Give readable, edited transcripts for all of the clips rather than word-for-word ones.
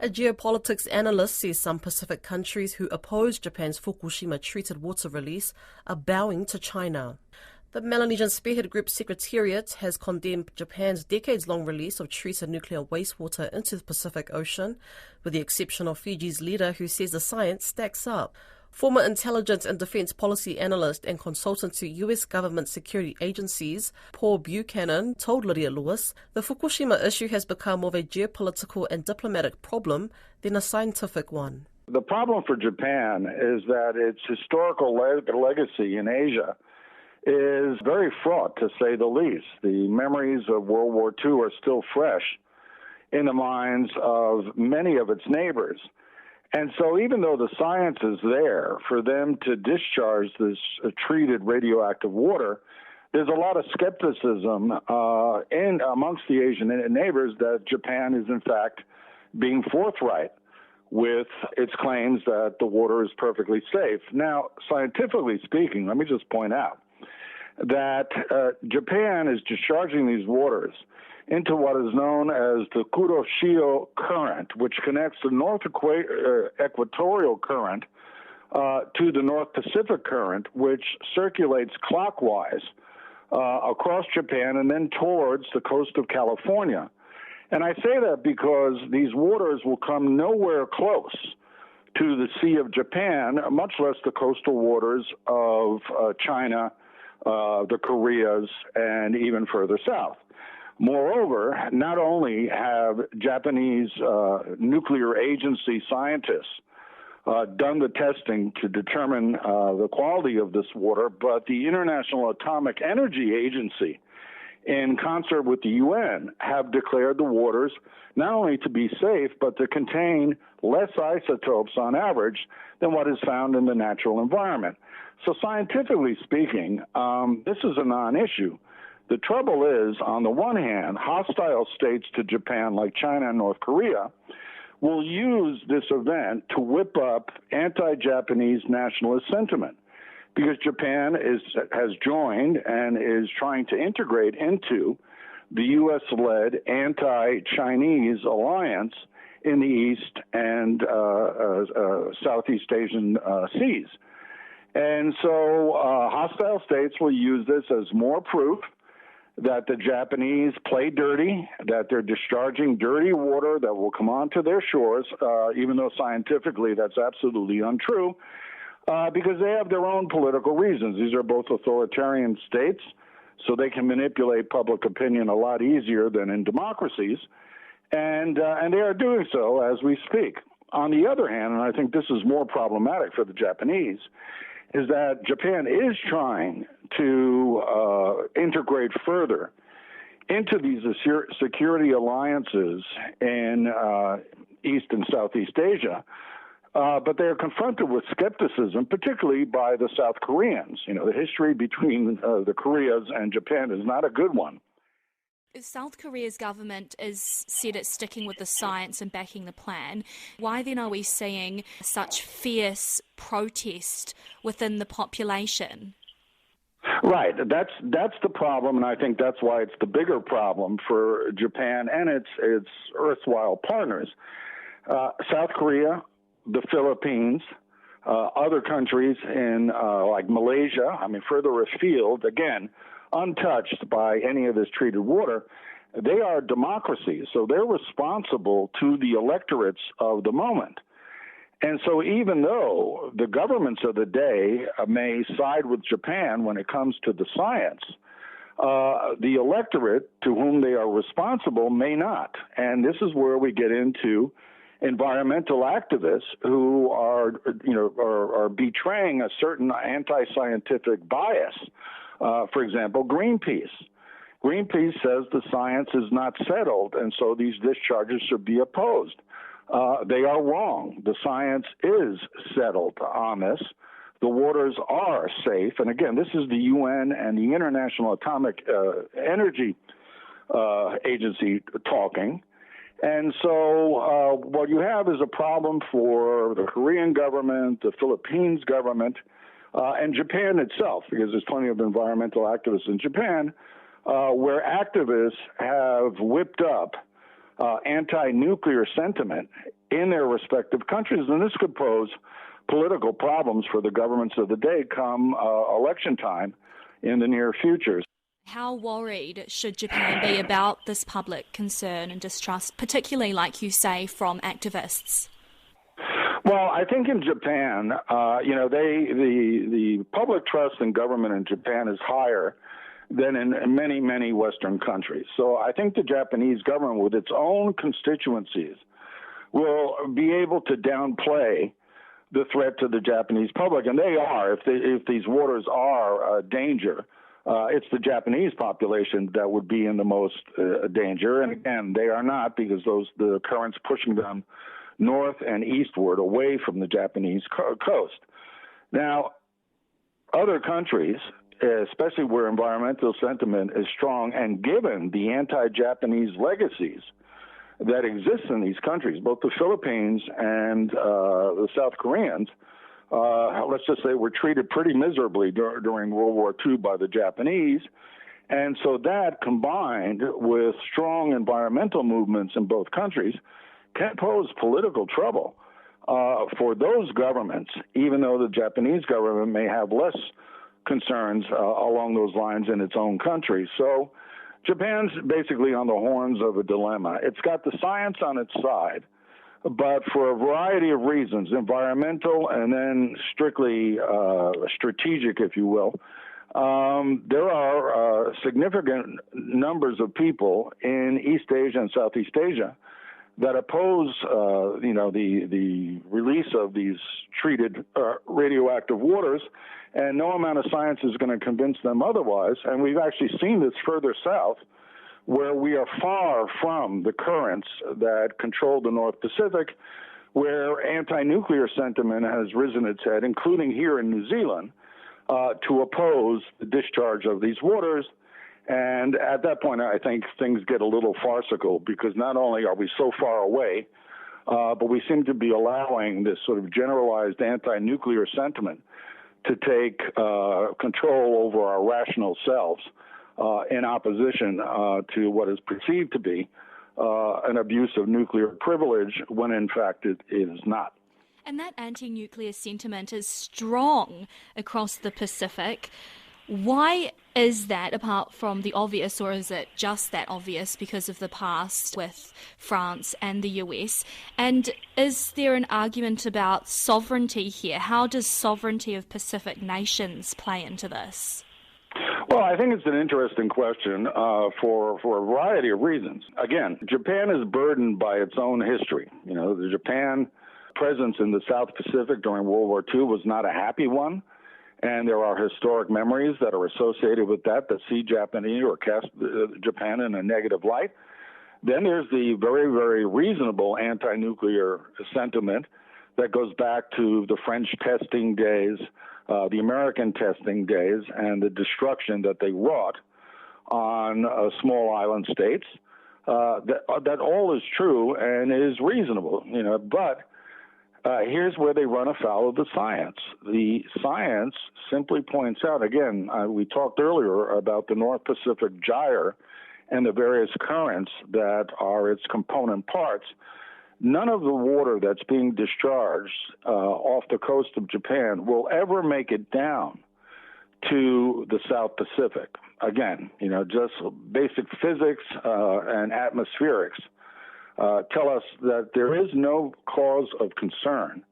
A geopolitics analyst says some Pacific countries who oppose Japan's Fukushima treated water release are bowing to China. The Melanesian Spearhead Group Secretariat has condemned Japan's decades-long release of treated nuclear wastewater into the Pacific Ocean, with the exception of Fiji's leader who says the science stacks up. Former intelligence and defense policy analyst and consultant to U.S. government security agencies, Paul Buchanan, told Lydia Lewis the Fukushima issue has become more of a geopolitical and diplomatic problem than a scientific one. The problem for Japan is that its historical legacy in Asia is very fraught, to say the least. The memories of World War II are still fresh in the minds of many of its neighbors. And so even though the science is there for them to discharge this treated radioactive water, there's a lot of skepticism amongst the Asian neighbors that Japan is in fact being forthright with its claims that the water is perfectly safe. Now, scientifically speaking, let me just point out that Japan is discharging these waters into what is known as the Kuroshio Current, which connects the North Equatorial Current to the North Pacific Current, which circulates clockwise across Japan and then towards the coast of California. And I say that because these waters will come nowhere close to the Sea of Japan, much less the coastal waters of China, the Koreas, and even further south. Moreover, not only have Japanese nuclear agency scientists done the testing to determine the quality of this water, but the International Atomic Energy Agency, in concert with the UN, have declared the waters not only to be safe, but to contain less isotopes on average than what is found in the natural environment. So scientifically speaking, this is a non-issue. The trouble is, on the one hand, hostile states to Japan like China and North Korea will use this event to whip up anti-Japanese nationalist sentiment, because Japan has joined and is trying to integrate into the U.S.-led anti-Chinese alliance in the East and Southeast Asian seas. And so hostile states will use this as more proof that the Japanese play dirty, that they're discharging dirty water that will come onto their shores, even though scientifically that's absolutely untrue, because they have their own political reasons. These are both authoritarian states, so they can manipulate public opinion a lot easier than in democracies, and they are doing so as we speak. On the other hand, and I think this is more problematic for the Japanese, is that Japan is trying to integrate further into these security alliances in East and Southeast Asia, but they are confronted with skepticism, particularly by the South Koreans. You know, the history between the Koreas and Japan is not a good one. South Korea's government is said it's sticking with the science and backing the plan. Why then are we seeing such fierce protest within the population? Right. That's the problem, and I think that's why it's the bigger problem for Japan and its erstwhile partners. South Korea, the Philippines, other countries in like Malaysia, further afield, again, untouched by any of this treated water, they are democracies, so they're responsible to the electorates of the moment. And so even though the governments of the day may side with Japan when it comes to the science, the electorate to whom they are responsible may not. And this is where we get into environmental activists who are betraying a certain anti-scientific bias. For example, Greenpeace. Greenpeace says the science is not settled, and so these discharges should be opposed. They are wrong. The science is settled on this. The waters are safe. And again, this is the UN and the International Atomic Energy Agency talking. And so what you have is a problem for the Korean government, the Philippines government, and Japan itself, because there's plenty of environmental activists in Japan, where activists have whipped up anti-nuclear sentiment in their respective countries. And this could pose political problems for the governments of the day come election time in the near future. How worried should Japan be about this public concern and distrust, particularly, like you say, from activists? Well, I think in Japan, the public trust in government in Japan is higher than in many, many Western countries. So I think the Japanese government, with its own constituencies, will be able to downplay the threat to the Japanese public. And they are, if these waters are a danger, it's the Japanese population that would be in the most danger. And again, they are not, because the currents pushing them north and eastward away from the Japanese coast. Now, other countries, especially where environmental sentiment is strong, and given the anti-Japanese legacies that exist in these countries, both the Philippines and the South Koreans, let's just say, were treated pretty miserably during World War II by the Japanese. And so that, combined with strong environmental movements in both countries, can pose political trouble for those governments, even though the Japanese government may have less concerns along those lines in its own country. So Japan's basically on the horns of a dilemma. It's got the science on its side, but for a variety of reasons, environmental and then strictly strategic, if you will, there are significant numbers of people in East Asia and Southeast Asia that oppose, the release of these treated radioactive waters, and no amount of science is going to convince them otherwise. And we've actually seen this further south, where we are far from the currents that control the North Pacific, where anti-nuclear sentiment has risen its head, including here in New Zealand, to oppose the discharge of these waters. And at that point, I think things get a little farcical, because not only are we so far away, but we seem to be allowing this sort of generalized anti-nuclear sentiment to take control over our rational selves in opposition to what is perceived to be an abuse of nuclear privilege, when in fact it is not. And that anti-nuclear sentiment is strong across the Pacific. Why is that, apart from the obvious, or is it just that obvious because of the past with France and the US? And is there an argument about sovereignty here? How does sovereignty of Pacific nations play into this? Well, I think it's an interesting question for a variety of reasons. Again, Japan is burdened by its own history. The Japan presence in the South Pacific during World War II was not a happy one. And there are historic memories that are associated with that see Japanese or cast Japan in a negative light. Then there's the very, very reasonable anti-nuclear sentiment that goes back to the French testing days, the American testing days, and the destruction that they wrought on small island states. That all is true and is reasonable, but here's where they run afoul of the science. The science simply points out, again, we talked earlier about the North Pacific gyre and the various currents that are its component parts. None of the water that's being discharged off the coast of Japan will ever make it down to the South Pacific. Again, just basic physics and atmospherics tell us that there is no cause of concern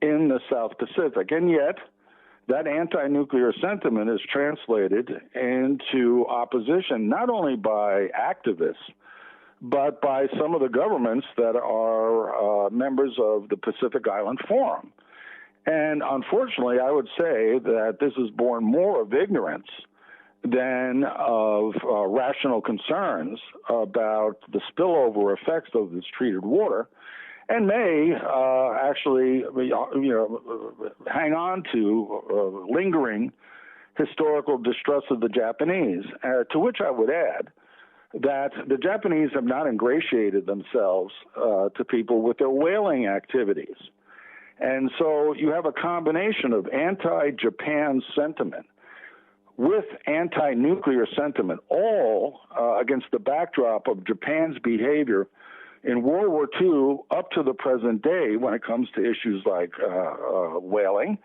in the South Pacific. And yet, that anti-nuclear sentiment is translated into opposition not only by activists, but by some of the governments that are members of the Pacific Island Forum. And unfortunately, I would say that this is born more of ignorance than of rational concerns about the spillover effects of this treated water, and may actually, hang on to lingering historical distrust of the Japanese. To which I would add that the Japanese have not ingratiated themselves to people with their whaling activities. And so you have a combination of anti-Japan sentiment with anti-nuclear sentiment, all against the backdrop of Japan's behavior in World War II up to the present day when it comes to issues like whaling.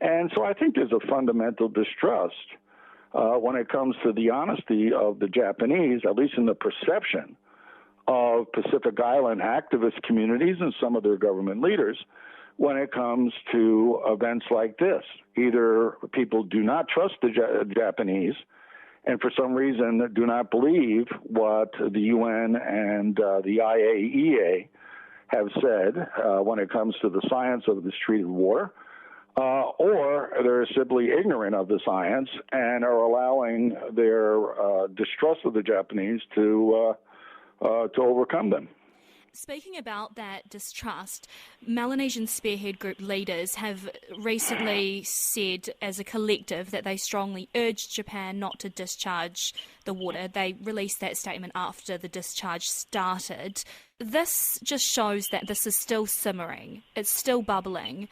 And so I think there's a fundamental distrust when it comes to the honesty of the Japanese, at least in the perception of Pacific Island activist communities and some of their government leaders, when it comes to events like this. Either people do not trust the Japanese and for some reason do not believe what the UN and the IAEA have said when it comes to the science of this treated water, or they're simply ignorant of the science and are allowing their distrust of the Japanese to overcome them. Speaking about that distrust, Melanesian Spearhead Group leaders have recently said as a collective that they strongly urged Japan not to discharge the water. They released that statement after the discharge started. This just shows that this is still simmering. It's still bubbling.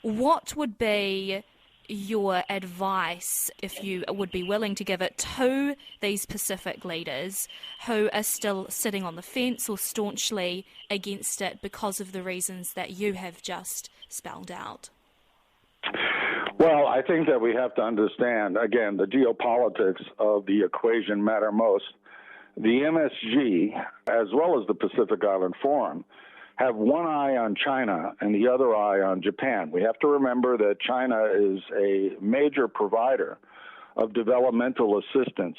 What would be your advice, if you would be willing to give it, to these Pacific leaders who are still sitting on the fence or staunchly against it because of the reasons that you have just spelled out? Well, I think that we have to understand, again, the geopolitics of the equation matter most. The MSG, as well as the Pacific Island Forum, have one eye on China and the other eye on Japan. We have to remember that China is a major provider of developmental assistance.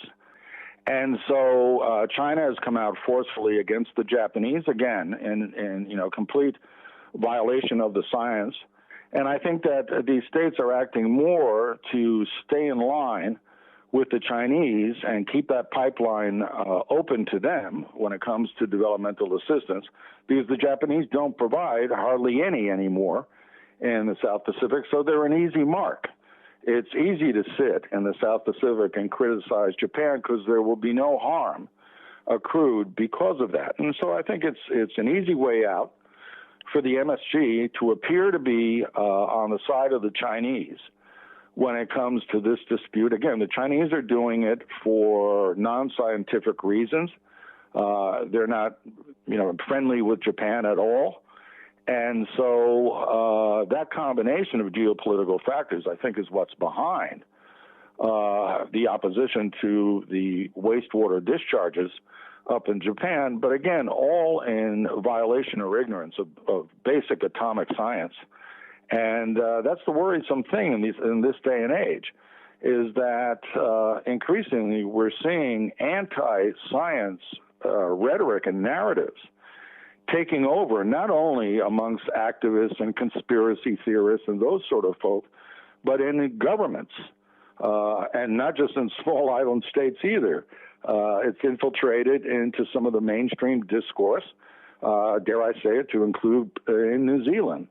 And so China has come out forcefully against the Japanese, again, in complete violation of the science. And I think that these states are acting more to stay in line with the Chinese and keep that pipeline open to them when it comes to developmental assistance, because the Japanese don't provide hardly any anymore in the South Pacific, so they're an easy mark. It's easy to sit in the South Pacific and criticize Japan because there will be no harm accrued because of that. And so I think it's an easy way out for the MSG to appear to be on the side of the Chinese when it comes to this dispute. Again, the Chinese are doing it for non-scientific reasons. They're not, friendly with Japan at all. And so that combination of geopolitical factors, I think, is what's behind the opposition to the wastewater discharges up in Japan. But again, all in violation or ignorance of basic atomic science. And that's the worrisome thing in this day and age, is that increasingly we're seeing anti-science rhetoric and narratives taking over, not only amongst activists and conspiracy theorists and those sort of folk, but in governments, and not just in small island states either. It's infiltrated into some of the mainstream discourse, dare I say it, to include in New Zealand.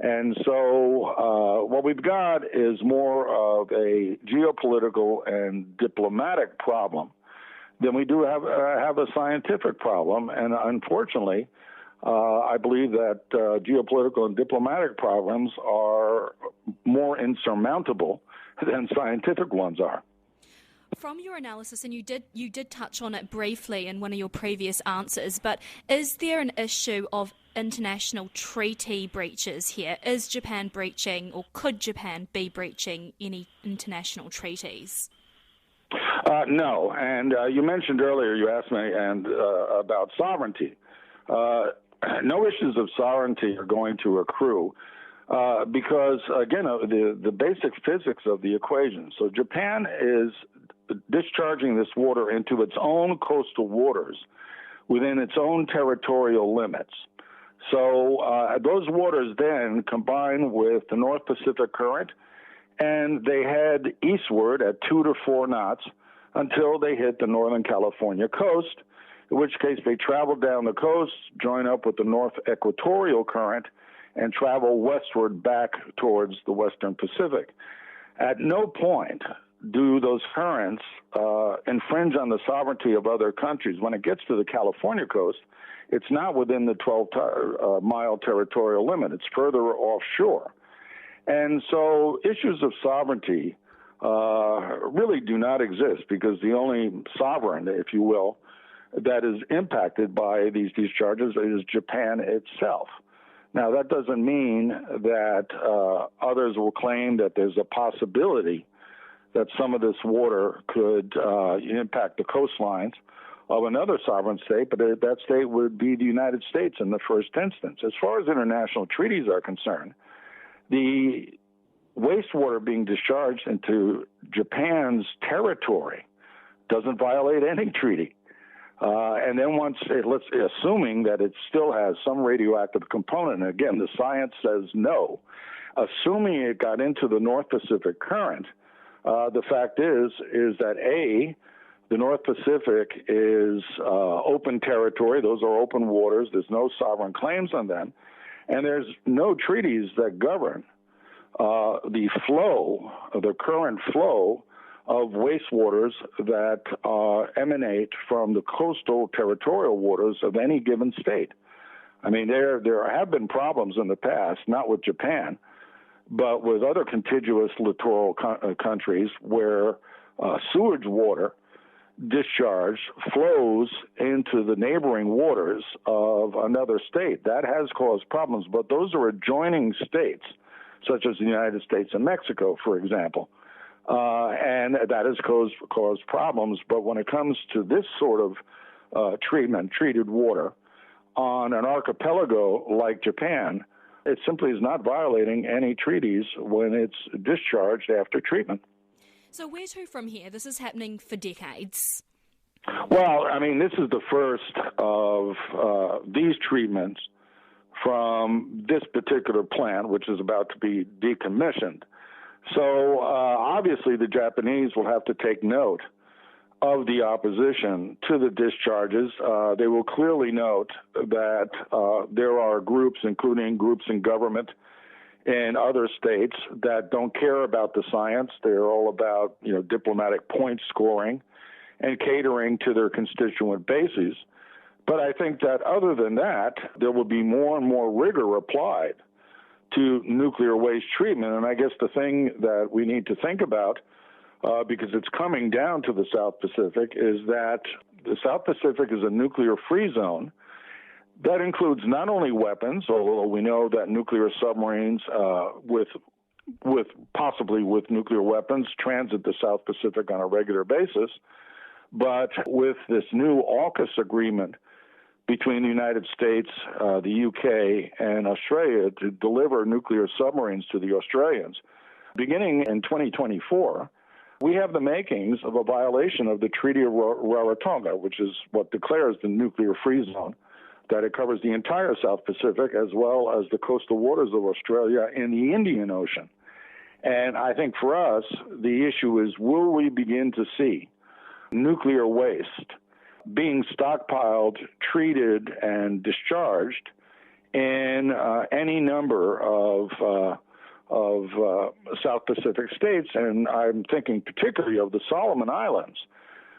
And so what we've got is more of a geopolitical and diplomatic problem than we do have a scientific problem. And unfortunately, I believe that geopolitical and diplomatic problems are more insurmountable than scientific ones are. From your analysis, and you did touch on it briefly in one of your previous answers, but is there an issue of international treaty breaches here? Is Japan breaching, or could Japan be breaching any international treaties? No, and you mentioned earlier, you asked me about sovereignty. No issues of sovereignty are going to accrue because, again, the basic physics of the equation. So Japan is discharging this water into its own coastal waters within its own territorial limits. So those waters then combine with the North Pacific Current, and they head eastward at 2 to 4 knots until they hit the Northern California coast, in which case they travel down the coast, join up with the North Equatorial Current, and travel westward back towards the Western Pacific. At no point do those currents infringe on the sovereignty of other countries. When it gets to the California coast, it's not within the 12-mile territorial limit. It's further offshore. And so issues of sovereignty really do not exist, because the only sovereign, if you will, that is impacted by these discharges is Japan itself. Now, that doesn't mean that others will claim that there's a possibility that some of this water could impact the coastlines of another sovereign state, but that state would be the United States in the first instance. As far as international treaties are concerned, the wastewater being discharged into Japan's territory doesn't violate any treaty. And then assuming that it still has some radioactive component, and again, the science says no, assuming it got into the North Pacific Current, the fact is that the North Pacific is open territory. Those are open waters. There's no sovereign claims on them. And there's no treaties that govern the current flow of wastewaters that emanate from the coastal territorial waters of any given state. I mean, there have been problems in the past, not with Japan, but with other contiguous littoral countries where sewage water discharge flows into the neighboring waters of another state. That has caused problems, but those are adjoining states, such as the United States and Mexico, for example. And that has caused problems. But when it comes to this sort of treated water on an archipelago like Japan, it simply is not violating any treaties when it's discharged after treatment. So where to from here? This is happening for decades. Well, I mean, this is the first of these treatments from this particular plant, which is about to be decommissioned. So obviously the Japanese will have to take note of the opposition to the discharges. They will clearly note that there are groups, including groups in government in other states, that don't care about the science. They're all about, diplomatic point scoring and catering to their constituent bases. But I think that other than that, there will be more and more rigor applied to nuclear waste treatment. And I guess the thing that we need to think about, because it's coming down to the South Pacific, is that the South Pacific is a nuclear-free zone. That includes not only weapons, although we know that nuclear submarines possibly with nuclear weapons transit the South Pacific on a regular basis, but with this new AUKUS agreement between the United States, the UK, and Australia to deliver nuclear submarines to the Australians, beginning in 2024, we have the makings of a violation of the Treaty of Rarotonga, which is what declares the nuclear-free zone, that it covers the entire South Pacific as well as the coastal waters of Australia and the Indian Ocean. And I think for us, the issue is, will we begin to see nuclear waste being stockpiled, treated, and discharged in any number of South Pacific states? And I'm thinking particularly of the Solomon Islands,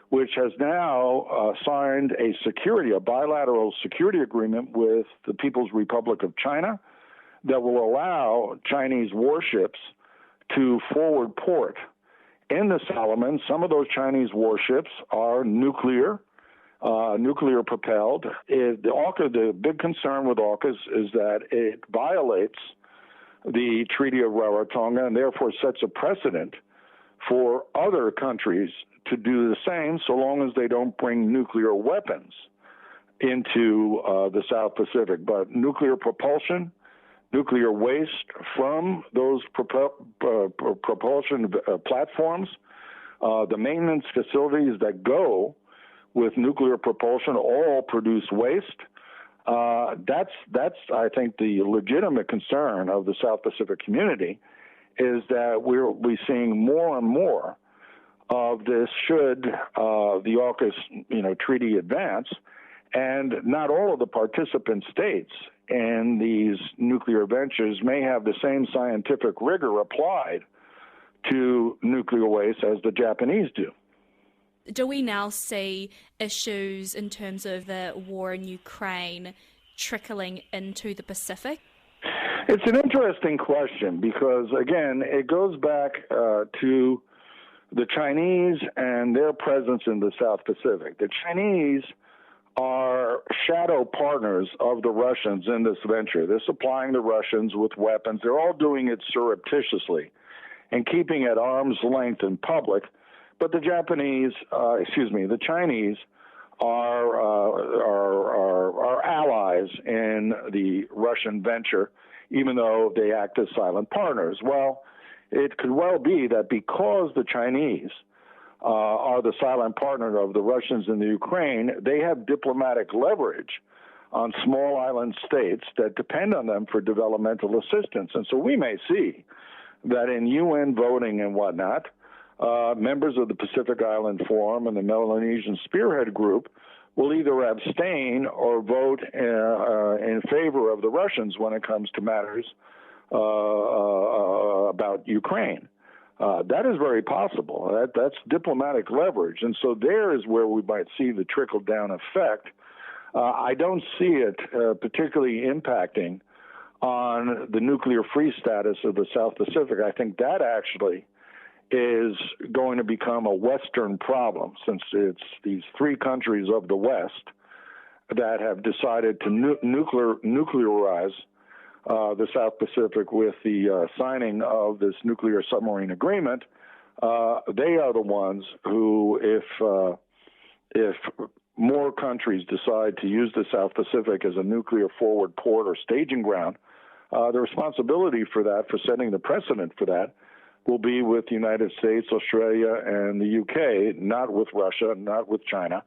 which has now signed a bilateral security agreement with the People's Republic of China that will allow Chinese warships to forward port in the Solomons. Some of those Chinese warships are nuclear propelled. The big concern with AUKUS is that it violates the Treaty of Rarotonga and therefore sets a precedent for other countries to do the same, so long as they don't bring nuclear weapons into the South Pacific. But nuclear propulsion, nuclear waste from those propulsion platforms, the maintenance facilities that go with nuclear propulsion all produce waste. That's I think, the legitimate concern of the South Pacific community, is that we're seeing more and more of this should the AUKUS treaty advance, and not all of the participant states in these nuclear ventures may have the same scientific rigor applied to nuclear waste as the Japanese do. Do we now see issues in terms of the war in Ukraine trickling into the Pacific? It's an interesting question because, again, it goes back to the Chinese and their presence in the South Pacific. The Chinese are shadow partners of the Russians in this venture. They're supplying the Russians with weapons. They're all doing it surreptitiously and keeping at arm's length in public. But the the Chinese are allies in the Russian venture, even though they act as silent partners. Well, it could well be that because the Chinese are the silent partner of the Russians in the Ukraine, they have diplomatic leverage on small island states that depend on them for developmental assistance. And so we may see that in UN voting and whatnot, members of the Pacific Island Forum and the Melanesian Spearhead Group will either abstain or vote in favor of the Russians when it comes to matters about Ukraine. That is very possible. That's diplomatic leverage. And so there is where we might see the trickle-down effect. I don't see it particularly impacting on the nuclear-free status of the South Pacific. I think that actually is going to become a Western problem, since it's these three countries of the West that have decided to nuclearize the South Pacific with the signing of this nuclear submarine agreement. They are the ones who, if more countries decide to use the South Pacific as a nuclear forward port or staging ground, the responsibility for that, for setting the precedent for that, will be with the United States, Australia, and the UK, not with Russia, not with China,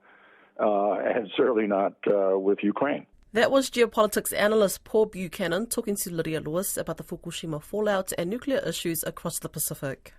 and certainly not with Ukraine. That was geopolitics analyst Paul Buchanan talking to Lydia Lewis about the Fukushima fallout and nuclear issues across the Pacific.